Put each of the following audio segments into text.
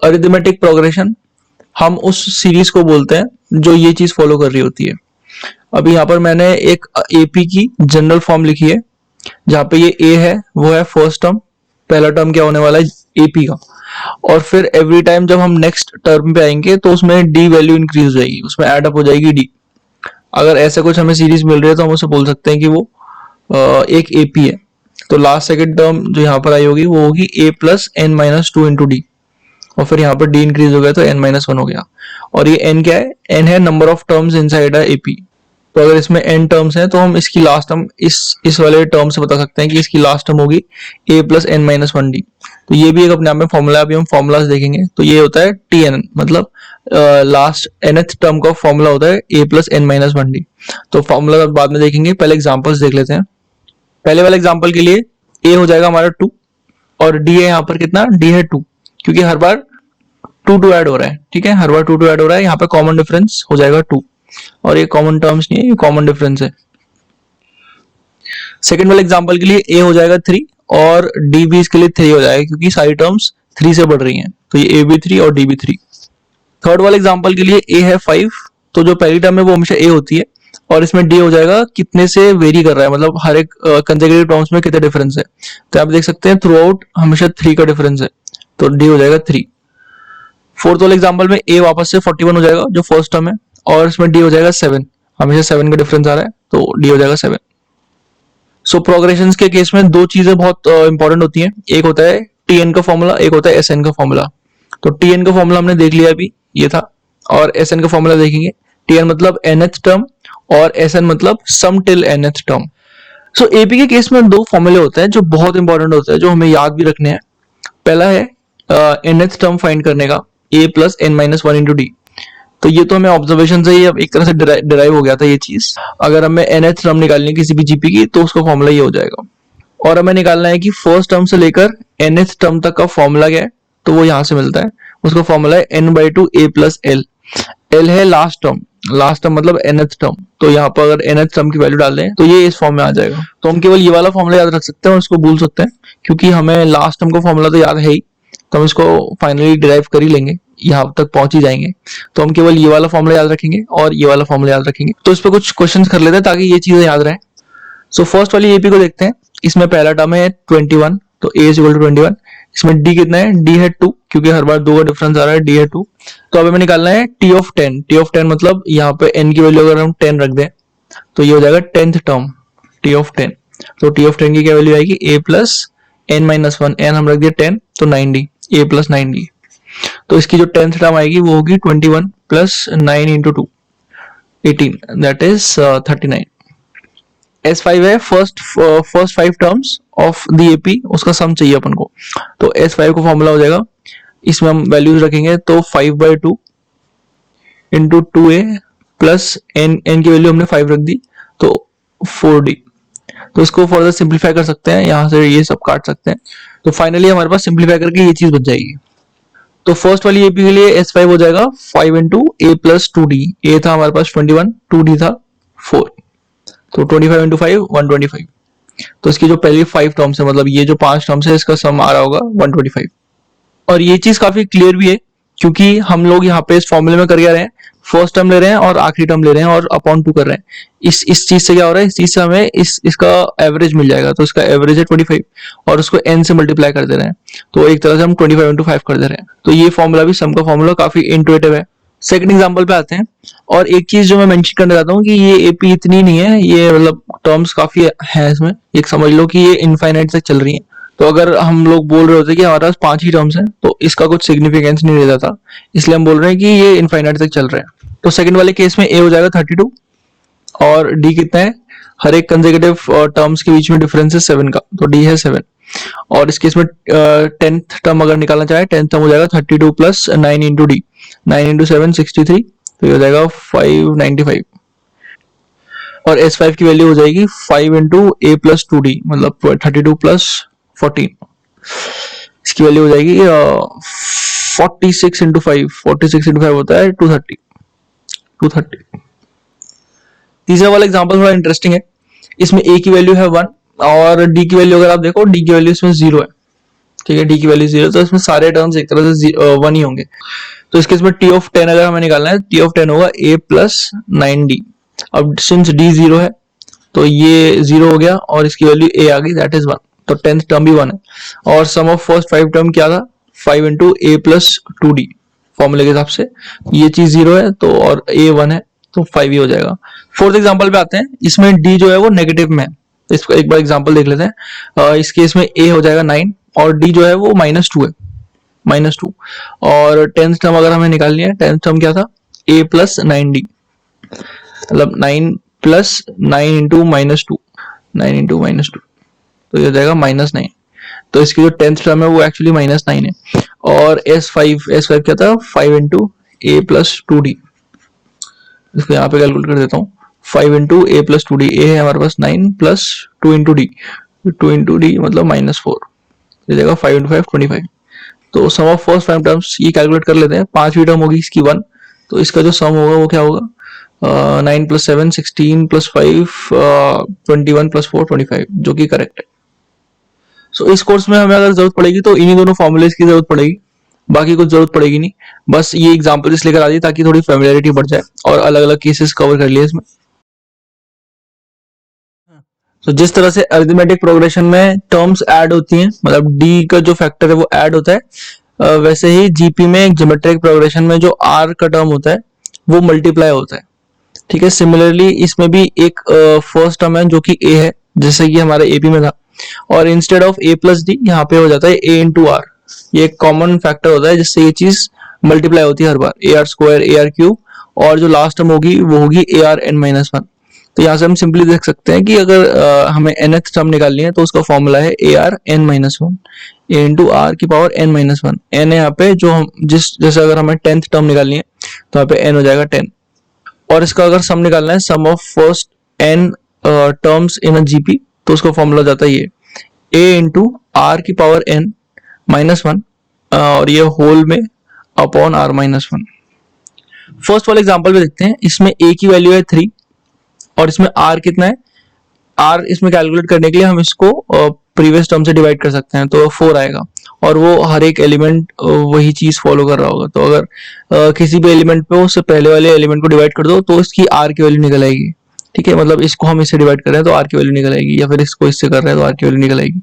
Arithmetic progression हम उस series को बोलते हैं जो ये चीज फॉलो कर रही होती है। अभी यहाँ पर मैंने एक एपी की जनरल फॉर्म लिखी है, जहाँ पे ये ए है वो है फर्स्ट टर्म, पहला टर्म क्या होने वाला है एपी का, और फिर एवरी टाइम जब हम नेक्स्ट टर्म पे आएंगे तो उसमें डी वैल्यू इंक्रीज हो जाएगी, उसमें ऐड अप हो जाएगी डी। अगर ऐसा कुछ हमें सीरीज मिल रही है तो हम उसे बोल सकते हैं कि वो एक एपी है। तो लास्ट सेकंड टर्म जो यहाँ पर आई होगी वो होगी a plus n minus two into d, और फिर यहाँ पर डी इंक्रीज हो गया तो एन माइनस वन हो गया। और ये एन क्या है, एन है number of terms inside a AP. तो अगर इसमें एन टर्म्स हैं तो हम इसकी लास्ट टर्म इस वाले टर्म से बता सकते हैं कि इसकी लास्ट टर्म होगी a plus n minus one d. तो ये भी एक अपने आप में फॉर्मूला है, अभी हम फॉर्मूलाज देखेंगे। तो ये होता है टी एन, मतलब लास्ट एनथ टर्म का फॉर्मूला होता है a plus n minus one d. तो फॉर्मूला बाद में देखेंगे, पहले एग्जाम्पल्स देख लेते हैं। पहले वाले एग्जाम्पल के लिए ए हो जाएगा हमारा 2 और डी है यहाँ पर कितना, डी है 2, क्योंकि हर बार 2 ऐड हो रहा है। ठीक है, हर बार 2 ऐड हो रहा है, यहाँ पे कॉमन डिफरेंस हो जाएगा 2, और ये कॉमन टर्म्स नहीं है, ये कॉमन डिफरेंस है। सेकंड वाले एग्जांपल के लिए ए हो जाएगा 3 और डी भी इसके लिए 3 हो जाएगा, क्योंकि सारी टर्म्स 3 से बढ़ रही हैं, तो ये ए भी 3 और डी भी 3। थर्ड वाले एग्जांपल के लिए ए है 5, तो जो पहली टर्म है वो हमेशा ए होती है, और इसमें डी हो जाएगा कितने से वेरी कर रहा है, मतलब हर एक कंसेक्यूटिव टर्म्स में कितने डिफरेंस है। तो आप देख सकते हैं थ्रू आउट हमेशा 3 का डिफरेंस है, तो डी हो जाएगा 3। फोर्थ वाले एग्जांपल में ए वापस से 41 हो जाएगा जो फर्स्ट टर्म है, और इसमें डी हो जाएगा 7, हमेशा 7 का डिफरेंस आ रहा है, तो डी हो जाएगा 7। सो प्रोग्रेशंस के केस में दो चीजें बहुत इंपॉर्टेंट होती हैं, एक होता है टी एन का फॉर्मूला, एक होता है एस एन का फॉर्मूला। तो टी एन का फॉर्मूला हमने देख लिया अभी, ये था, और एस एन का फॉर्मूला देखेंगे। टी एन मतलब nth टर्म और एस एन मतलब सम टिल nth टर्म। सो एपी के केस में दो फॉर्मूले होते हैं जो बहुत इंपॉर्टेंट होते हैं, जो हमें याद भी रखने हैं। पहला है nth टर्म फाइंड करने का, a plus n minus one into d. तो ये तो हमें ऑब्जर्वेशन से ही अब एक तरह से डिराइव हो गया था ये चीज। अगर हमें nth टर्म निकालनी है किसी भी जीपी की तो उसका फॉर्मूला ये हो जाएगा। और हमें निकालना है कि फर्स्ट टर्म से लेकर nth टर्म तक का फॉर्मूला क्या है, तो वो यहाँ से मिलता है। उसका फॉर्मूला है n/2 a plus L. L है लास्ट टर्म, लास्ट टर्म मतलब nth टर्म, तो यहाँ पर अगर nth टर्म की वैल्यू डाल दें तो ये इस फॉर्म में आ जाएगा। तो हम केवल ये वाला फॉर्मूला याद रख सकते हैं और उसको भूल सकते हैं, क्योंकि हमें लास्ट टर्म का फॉर्मूला तो याद है ही, तो हम इसको फाइनली डिराइव कर ही लेंगे, यहाँ तक पहुंच ही जाएंगे। तो हम केवल ये वाला फॉर्मूला याद रखेंगे और ये वाला फॉर्मूला याद रखेंगे। तो इस पे कुछ क्वेश्चंस कर लेते हैं ताकि ये चीजें याद रहे। सो फर्स्ट वाली एपी को देखते हैं। इसमें पहला टर्म है 21, तो a इज इक्वल टू 21। इसमें d कितना है, d है 2, क्योंकि हर बार 2 का डिफरेंस आ रहा है, d है 2। तो अब हमें निकालना है t ऑफ 10। t ऑफ 10 मतलब यहाँ पे n की वैल्यू अगर हम 10 रख दें तो ये हो जाएगा 10th टर्म t ऑफ 10। तो t ऑफ 10 की क्या वैल्यू आएगी, a plus n minus one, n हम रख दिया 10 तो 9d, a प्लस 9d। तो इसकी जो 10th टर्म आएगी वो होगी 21 plus 9 into 2 18, that is 39। S5 है first 5 terms of the AP, उसका सम चाहिए अपन को। तो S5 का फॉर्मूला हो जाएगा, इसमें हम वैल्यूज रखेंगे तो 5/2 इंटू 2a प्लस n की वैल्यू हमने 5 रख दी तो 4d। तो इसको फर्दर सिंप्लीफाई कर सकते हैं, यहाँ से ये सब काट सकते हैं। तो फाइनली हमारे पास सिंप्लीफाई करके ये चीज बच जाएगी। तो फर्स्ट वाली एपी के लिए S5 हो जाएगा 5 into a plus 2d। a था हमारे पास 21, 2d था 4, तो 25 इंटू 5 125। तो इसकी जो पहली 5 टर्म्स है, मतलब ये जो 5 टर्म्स है, इसका सम आ रहा होगा 125। और ये चीज काफी क्लियर भी है, क्योंकि हम लोग यहाँ पे इस फॉर्मूले में कर क्या रहे हैं, फर्स्ट टर्म ले रहे हैं और आखिरी टर्म ले रहे हैं और अपॉन 2 कर रहे हैं। इस चीज से क्या हो रहा है, इस चीज से हमें इसका एवरेज मिल जाएगा। तो इसका एवरेज है 25 और उसको n से मल्टीप्लाई कर दे रहे हैं, तो एक तरह से हम 25 इंटू 5 कर दे रहे हैं। तो ये फॉर्मूला भी, सम का फॉर्मूला काफी इंटुइटिव है। सेकंड एग्जांपल पे आते हैं। और एक चीज जो मैं मेंशन करना चाहता हूँ कि ये एपी इतनी नहीं है, ये मतलब टर्म्स काफी है इसमें। एक समझ लो कि ये इनफाइनाइट तक चल रही है। तो अगर हम लोग बोल रहे होते कि हमारे पास 5 ही टर्म्स हैं तो इसका कुछ सिग्निफिकेंस नहीं रहता था, इसलिए हम बोल रहे हैं कि ये इनफाइनाइट तक चल रहे हैं। तो सेकंड वाले केस में a हो जाएगा 32 और d कितना है, हर एक कंसेक्यूटिव टर्म्स के बीच में डिफरेंस है 7 का, तो d है 7। और इस केस में 10th टर्म अगर निकालना चाहे, 10th टर्म हो जाएगा 32 प्लस 9 इंटू डी, 9 इंटू 7 63, तो ये हो जाएगा 595। और S5 की वैल्यू हो जाएगी 5 इंटू a प्लस 2d, मतलब 32 प्लस 14, इसकी वैल्यू हो जाएगी 46 इंटू 5, 46 इंटू 5 होता है 230। तीसरा वाला एग्जांपल थोड़ा इंटरेस्टिंग है। इसमें a की वैल्यू है 1 और d की वैल्यू अगर आप देखो, d की वैल्यू इसमें 0 है। ठीक है, डी की वैल्यू 0, तो इसमें सारे टर्म्स एक तरह से 1 ही होंगे। तो इस केस में टी ऑफ 10 अगर हमें निकालना है, टी ऑफ 10 होगा a प्लस 9d। अब सिंस d 0 है तो ये 0 हो गया और इसकी वैल्यू a आ गई, दैट इज 1, तो 10th टर्म भी 1 है। और सम ऑफ फर्स्ट 5 टर्म क्या था, 5 इंटू a प्लस 2d, फॉर्मूले के हिसाब से ये चीज 0 है तो, और a 1 है तो 5 ही हो जाएगा। फोर्थ एग्जांपल पे आते हैं, इसमें d जो है वो नेगेटिव में है, इसको एक बार एग्जांपल देख लेते हैं। इस केस में a हो जाएगा 9 और d जो है वो -2 है, -2। और 10th टर्म अगर हमें निकालनी है, 10th टर्म क्या था, a प्लस 9d, मतलब 9 प्लस 9 इंटू -2, 9 इंटू -2, तो ये हो जाएगा -9। तो इसकी जो 10th टर्म है वो एक्चुअली -9 है। और S5 क्या था, 5 इंटू a प्लस 2d, इसको यहाँ पे कैलकुलेट कर देता हूँ, 5 into a plus 2d, a है हमारे पास 9 plus 2 into d, 2 into d मतलब -4, ये जाएगा 5 इंटू 5 25। तो सम ऑफ फर्स्ट 5 टर्म्स ये कैलकुलेट कर लेते हैं। 5वीं टर्म होगी इसकी 1, तो इसका जो सम होगा वो क्या होगा, 9 प्लस 7 16 प्लस 5 21 प्लस 4 25, जो कि करेक्ट है। सो इस कोर्स में हमें अगर जरूरत पड़ेगी तो इन्हीं दोनों फॉर्मूलेज की जरूरत पड़ेगी, बाकी कुछ जरूरत पड़ेगी नहीं। बस ये एग्जांपल इसलिए करा दी ताकि थोड़ी फेमिलियरिटी बढ़ जाए और अलग अलग केसेस कवर कर लिए इसमें। तो जिस तरह से अरिथमेटिक प्रोग्रेशन में टर्म्स ऐड होती हैं, मतलब डी का जो फैक्टर है वो ऐड होता है, वैसे ही जीपी में एक ज्योमेट्रिक प्रोग्रेशन में जो आर का टर्म होता है वो मल्टीप्लाई होता है। ठीक है, सिमिलरली इसमें भी एक फर्स्ट टर्म है जो कि a है, जैसे कि हमारे एपी में था, और instead of a plus D यहाँ पे हो जाता है a इंटू आर। ये एक कॉमन फैक्टर होता है जिससे ये चीज मल्टीप्लाई होती है हर बार, a r square, a r cube, और जो लास्ट टर्म होगी वो होगी ए आर एन माइनस 1। तो यहाँ से हम सिंपली देख सकते हैं कि अगर हमें nth टर्म निकालनी है तो उसका फॉर्मूला है a r n minus 1, a into r की पावर एन माइनस 1। एन है यहाँ पे जो हम जैसे अगर हमें 10th टर्म निकालनी है तो यहाँ पे n हो जाएगा 10। और इसका अगर सम निकालना है, sum of first n terms in a GP, तो उसका फॉर्मूला जाता है ये a इंटू आर की पावर n माइनस 1, और ये होल में अपॉन r माइनस 1। फर्स्ट वाले एग्जांपल में देखते हैं, इसमें a की वैल्यू है 3 और इसमें r कितना है, r इसमें कैलकुलेट करने के लिए हम इसको प्रीवियस टर्म से डिवाइड कर सकते हैं, तो 4 आएगा, और वो हर एक एलिमेंट वही चीज फॉलो कर रहा होगा। तो अगर किसी भी एलिमेंट पे उससे पहले वाले एलिमेंट को डिवाइड कर दो तो इसकी r की वैल्यू निकल आएगी। ठीक है, मतलब इसको हम इससे डिवाइड कर रहे हैं तो r की वैल्यू निकल आएगी, या फिर इसको इससे कर रहे हैं तो r की वैल्यू निकल आएगी।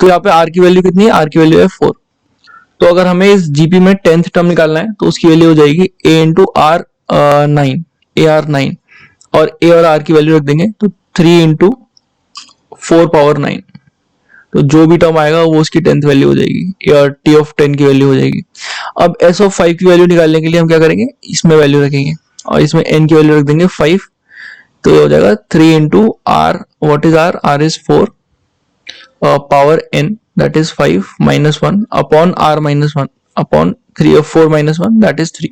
तो यहाँ पे r की वैल्यू कितनी है, r की वैल्यू है 4। तो अगर हमें इस जीपी में 10th टर्म निकालना है तो उसकी वैल्यू हो जाएगी a into r 9, a r 9, और a और r की वैल्यू रख देंगे तो 3 इंटू 4 पावर 9, तो जो भी टर्म आएगा वो उसकी 10th वैल्यू हो जाएगी, या टी ऑफ 10 की वैल्यू हो जाएगी। अब एस ऑफ 5 की वैल्यू निकालने के लिए हम क्या करेंगे, इसमें वैल्यू रखेंगे और इसमें n की वैल्यू रख देंगे 5, तो ये हो जाएगा 3 into r, what is r, r is 4 power n that is 5 minus 1 upon r minus 1 upon 3 और 4 माइनस 1 दैट इज 3,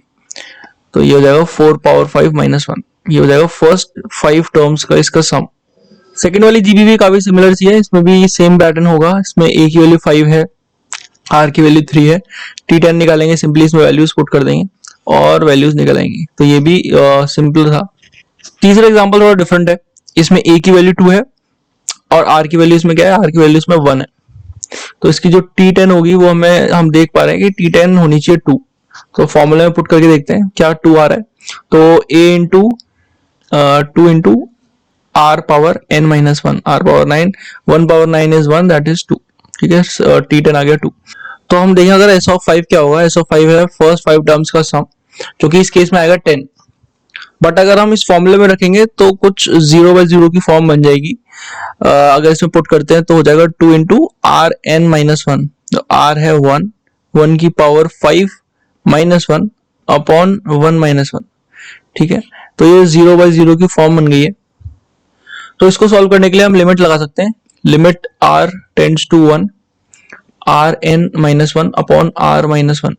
तो ये हो जाएगा 4 पावर 5 माइनस 1। ये हो जाएगा फर्स्ट 5 टर्म्स का इसका सम। सेकेंड वाली जीबी भी काफी सिमिलर सी है, इसमें भी सेम पैटर्न होगा। इसमें a की वैल्यू 5 है, r की वैल्यू 3 है, t10 निकालेंगे, सिंपली इसमें वैल्यूज पुट कर देंगे और वैल्यूज निकल आएंगी। तो ये भी सिंपल था। तीसरा एग्जांपल थोड़ा डिफरेंट है, इसमें a की वैल्यू 2 है और r की वैल्यू इसमें क्या है, r की वैल्यू इसमें 1 है। तो इसकी जो t10 होगी वो हम देख पा रहे हैं कि t10 होनी चाहिए 2, तो फॉर्मूला में पुट करके देखते हैं क्या 2 आ रहा है। तो a into 2 into r power n minus 1, r power 9, 1 power 9 is 1 that is 2। ठीक है, t10 आ गया 2। तो हम देखें अगर s ऑफ 5 क्या होगा, s ऑफ 5 है फर्स्ट 5 टर्म्स का सम, जो कि इस केस में आएगा 10। बट अगर हम इस फॉर्मूले में रखेंगे तो कुछ 0 बाई 0 की फॉर्म बन जाएगी। अगर इसमें पुट करते हैं तो हो जाएगा 2 इंटू आर एन माइनस 1, तो r है 1, 1 की पावर 5 माइनस 1 अपॉन 1 माइनस 1। ठीक है, तो ये 0 बाई 0 की फॉर्म बन गई है। तो इसको सॉल्व करने के लिए हम लिमिट लगा सकते हैं, limit r tends to 1, r n minus 1 upon r minus 1।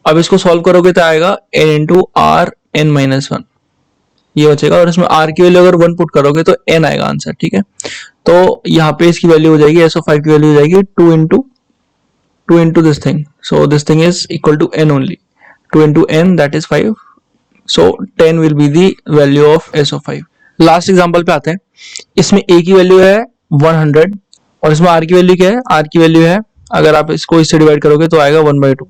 अब इसको सॉल्व करोगे तो आएगा n into r n minus 1, ये बचेगा, और इसमें r की वैल्यू अगर 1 पुट करोगे तो n आएगा आंसर। ठीक है, तो यहाँ पे इसकी वैल्यू हो जाएगी, s ऑफ 5 की वैल्यू हो जाएगी 2 into this thing, so this thing is equal to n only, 2 into n that is 5, so 10 will be the value of s of 5। Last example पे आते हैं, इसमें a की वैल्यू है 100 और इसमें r की वैल्यू क्या है, r की वैल्यू है अगर आप इसको इससे डिवाइड करोगे तो आएगा 1/2,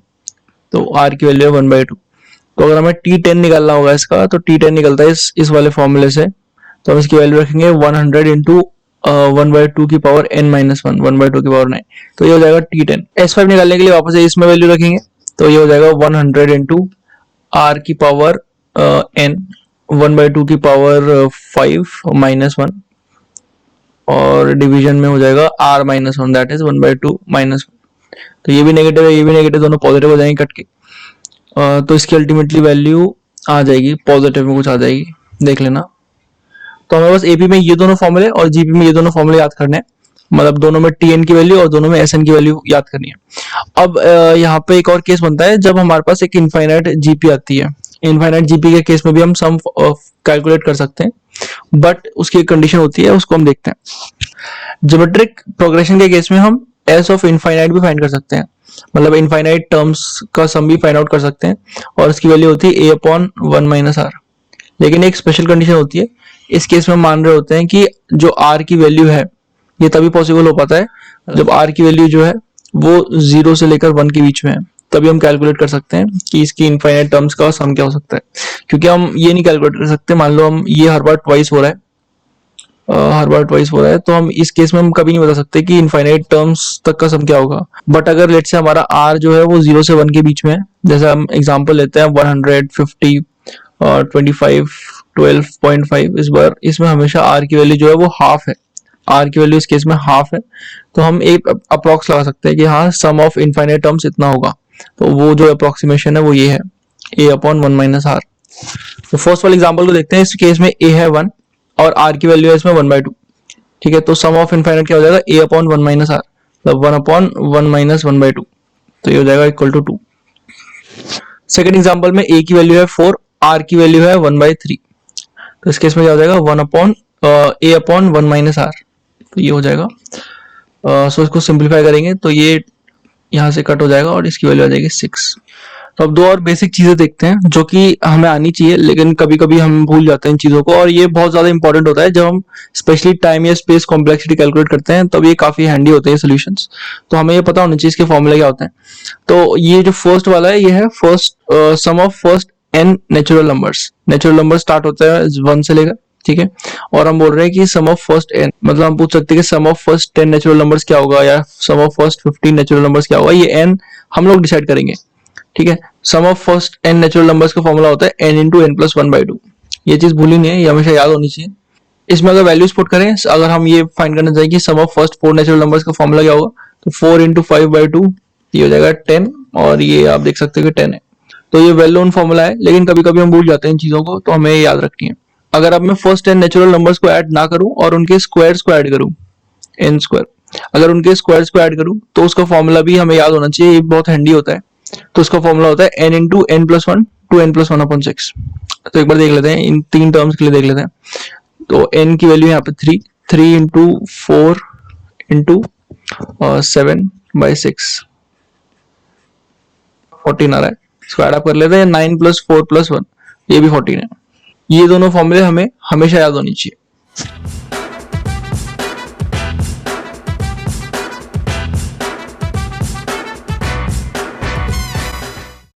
तो r की वैल्यू है 1/2। तो अगर हमें T10 निकालना होगा इसका, तो T10 निकलता है इस वाले फॉर्मूले से, तो हम इसकी वैल्यू रखेंगे 100 इंटू 1/2 की पावर n-1, 1/2 की पावर 9, तो ये हो जाएगा T10। S5 निकालने के लिए वापस इसमें वैल्यू रखेंगे, तो ये हो जाएगा 100 इंटू r की पावर n, 1/2 की पावर 5-1, और डिवीजन में हो जाएगा r-1, दैट इज 1/2 -1। तो ये भी नेगेटिव है, ये भी नेगेटिव, दोनों पॉजिटिव हो जाएंगे कट के। तो इसकी अल्टीमेटली वैल्यू आ जाएगी पॉजिटिव में कुछ आ जाएगी, देख लेना। तो हमें बस एपी में ये दोनों फॉर्मूले और जीपी में ये दोनों फॉर्मूले याद करने हैं, मतलब दोनों में टीएन की वैल्यू और दोनों में एसएन की वैल्यू याद करनी है। अब यहाँ पे एक और केस बनता है जब हमारे पास एक इनफाइनाइट जीपी आती है। इनफाइनाइट जीपी के केस में भी हम सम कैलकुलेट कर सकते हैं, बट उसकी एक कंडीशन होती है, उसको हम देखते हैं। ज्योमेट्रिक प्रोग्रेशन के केस में हम एस ऑफ इनफाइनाइट भी फाइंड कर सकते हैं, मतलब इनफाइनाइट टर्म्स का सम भी फाइंड आउट कर सकते हैं, और इसकी वैल्यू होती है a/1 - r। लेकिन एक स्पेशल कंडीशन होती है, इस केस में हम मान रहे होते हैं कि जो r की वैल्यू है, ये तभी पॉसिबल हो पाता है जब r की वैल्यू जो है वो 0 से लेकर 1 के बीच में है, तभी हम कैलकुलेट कर सकते हैं कि इसकी इनफाइनाइट टर्म्स का सम क्या हो सकता है। क्योंकि हम ये नहीं कैलकुलेट कर सकते, मान लो हम ये हर बार ट्वाइस हो रहा है, तो हम इस केस में हम कभी नहीं बता सकते कि इनफाइनाइट टर्म्स तक का सम क्या होगा। बट अगर लेट से हमारा r जो है वो 0 से 1 के बीच में है, जैसे हम एग्जांपल लेते हैं 100, 50 और 25, 12.5, इस बार इसमें हमेशा r की वैल्यू जो है वो हाफ है, r की वैल्यू इस केस में हाफ है, तो हम एक अप्रोक्स लगा सकते हैं कि हाँ सम ऑफ इनफाइनाइट टर्म्स इतना होगा। तो वो जो अप्रोक्सीमेशन है वो ये है a/1 - r। तो फर्स्ट वाले एग्जांपल को देखते हैं। इस केस में a है 1 और r की वैल्यू है इसमें 1/2, ठीक है। तो सम ऑफ इनफाइनाइट क्या हो जाएगा a/1 - r, मतलब 1/1 - 1/2, तो ये हो जाएगा इक्वल टू 2। सेकंड एग्जांपल में a की वैल्यू है 4, r की वैल्यू है 1/3, तो इस केस में क्या हो जाएगा a/1 - r, तो ये हो जाएगा। सो इसको सिंपलीफाई करेंगे तो ये यहाँ से कट हो जाएगा और इसकी वैल्यू आ जाएगी 6। तो अब दो और बेसिक चीजें देखते हैं जो कि हमें आनी चाहिए, लेकिन कभी कभी हम भूल जाते हैं इन चीजों को, और ये बहुत ज्यादा इंपॉर्टेंट होता है जब हम स्पेशली टाइम या स्पेस कॉम्प्लेक्सिटी कैलकुलेट करते हैं, तब ये काफी हैंडी होते हैं सोल्यूशंस। तो हमें ये पता होना चाहिए इसके फॉर्मूले क्या होते हैं। तो ये जो फर्स्ट वाला है, ये है first sum of first n natural numbers. Natural number start होता है 1 से लेकर, ठीक है, और हम बोल रहे हैं कि सम ऑफ फर्स्ट n, मतलब हम पूछ सकते हैं कि सम ऑफ फर्स्ट 10 नेचुरल नंबर्स क्या होगा या सम ऑफ फर्स्ट 15 नेचुरल नंबर्स क्या होगा। ये n हम लोग डिसाइड करेंगे, ठीक है। Sum of first n natural numbers का फॉर्मूला होता है n इंटू n प्लस 1/2। ये चीज भूली नहीं है, ये हमेशा याद होनी चाहिए। इसमें अगर वैल्यूज पुट करें, अगर हम ये फाइंड करना चाहिए कि सम ऑफ फर्स्ट 4 नेचुरल नंबर्स का फॉर्मूला क्या होगा, तो 4 इंटू 5/2, ये हो जाएगा 10, और ये आप देख सकते हैं कि 10 है। तो ये वेल नोन फॉर्मूला है, लेकिन कभी कभी हम भूल जाते हैं इन चीजों को, तो हमें याद रखनी है। अगर अब मैं फर्स्ट 10 नेचुरल नंबर्स को ऐड ना करूं और उनके स्क्वायर्स को ऐड करूं, n स्क्वायर, अगर उनके स्क्वायर्स को ऐड करूं तो उसका फॉर्मूला भी हमें याद होना चाहिए, ये बहुत हैंडी होता है। तो उसका फॉर्मूला होता है n into n plus 1 two n plus 1/6। तो एक बार देख लेते हैं, इन तीन टर्म्स के लिए देख लेते हैं। तो n की वैल्यू यहाँ पे 3 इंटू 4 इंटू 7/6, 14 आ रहा है। इसको ऐड अप कर लेते हैं, 9 + 4 + 1, ये भी 14 है। ये दोनों फॉर्मूले हमें हमेशा याद होनी चाहिए।